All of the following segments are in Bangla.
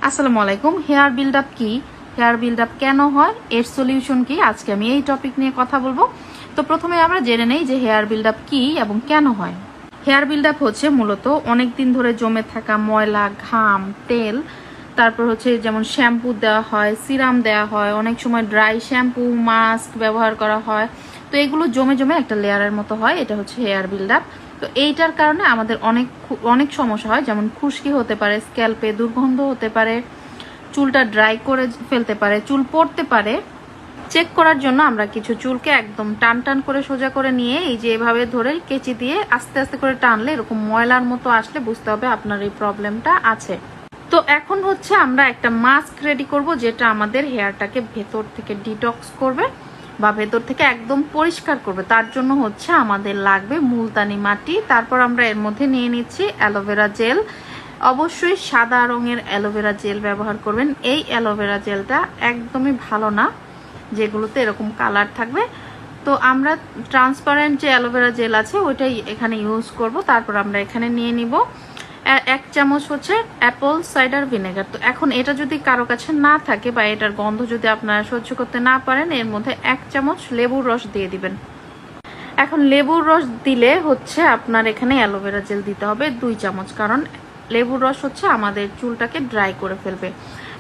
আসসালামু আলাইকুম। হেয়ার বিল্ড আপ কি, হেয়ার বিল্ড আপ কেন হয়, এর সলিউশন কি, আজকে আমি এই টপিক নিয়ে কথা বলবো। তো প্রথমে আমরা জেনে নেই যে হেয়ার বিল্ড আপ কি এবং কেন হয়। হেয়ার বিল্ড আপ হচ্ছে মূলত অনেক দিন ধরে জমে থাকা ময়লা, ঘাম, তেল, তারপর হচ্ছে যেমন শ্যাম্পু দেওয়া হয়, সিরাম দেওয়া হয়, অনেক সময় ড্রাই শ্যাম্পু, মাস্ক ব্যবহার করা হয়। তো এগুলো জমে জমে একটা লেয়ারের মতো হয়, এটা হচ্ছে হেয়ার বিল্ড আপ। তো এইটার কারণে আমাদের অনেক সমস্যা হয়, যেমন খুশকি হতে পারে, স্ক্যাল্পে দুর্গন্ধ হতে পারে, চুলটা ড্রাই করে ফেলতে পারে, চুল পড়তে পারে। চেক করার জন্য আমরা কিছু চুলকে একদম টান টান করে সোজা করে নিয়ে এই যে এভাবে ধরে কেচি দিয়ে আস্তে আস্তে করে টানলে এরকম ময়লার মতো আসলে বুঝতে হবে আপনার এই প্রবলেমটা আছে। তো এখন হচ্ছে আমরা একটা মাস্ক রেডি করব, যেটা আমাদের হেয়ারটাকে ভেতর থেকে ডিটক্স করবে বা ভেতর থেকে একদম পরিষ্কার করবে। তার জন্য হচ্ছে আমাদের লাগবে মুলতানি মাটি, তারপর আমরা এর মধ্যে নিয়ে নিচ্ছি অ্যালোভেরা জেল। অবশ্যই সাদা রঙের অ্যালোভেরা জেল ব্যবহার করবেন। এই অ্যালোভেরা জেলটা একদমই ভালো না, যেগুলোতে এরকম কালার থাকবে। তো আমরা ট্রান্সপারেন্ট যে অ্যালোভেরা জেল আছে ওইটাই এখানে ইউজ করব। তারপর আমরা এখানে নিয়ে নিব 1 চামচ হচ্ছে অ্যাপল সাইডার ভিনেগার। তো এখন এটা যদি কারো কাছে না থাকে বা এটার গন্ধ যদি আপনারা সহ্য করতে না পারেন, এর মধ্যে 1 চামচ লেবুর রস দিয়ে দিবেন। এখন লেবুর রস দিলে হচ্ছে আপনার এখানে অ্যালোভেরা জেল দিতে হবে 2 চামচ, কারণ লেবুর রস হচ্ছে আমাদের চুলটাকে ড্রাই করে ফেলবে।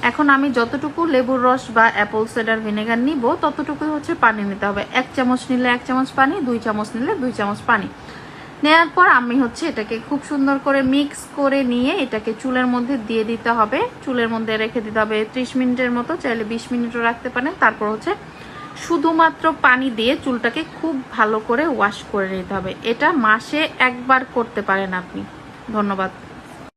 এখন আমি যতটুকু লেবুর রস বা অ্যাপল সাইডার ভিনেগার নিব ততটুকুই হচ্ছে পানি নিতে হবে। 1 চামচ নিলে 1 চামচ পানি, 2 চামচ নিলে 2 চামচ পানি নেওয়ার পর আমি হচ্ছে এটাকে খুব সুন্দর করে মিক্স করে নিয়ে এটাকে চুলের মধ্যে দিয়ে দিতে হবে। চুলের মধ্যে রেখে দিতে হবে 30 মিনিটের মতো, চাইলে 20 মিনিটও রাখতে পারেন। তারপর হচ্ছে শুধুমাত্র পানি দিয়ে চুলটাকে খুব ভালো করে ওয়াশ করে নিতে হবে। এটা মাসে একবার করতে পারেন আপনি। ধন্যবাদ।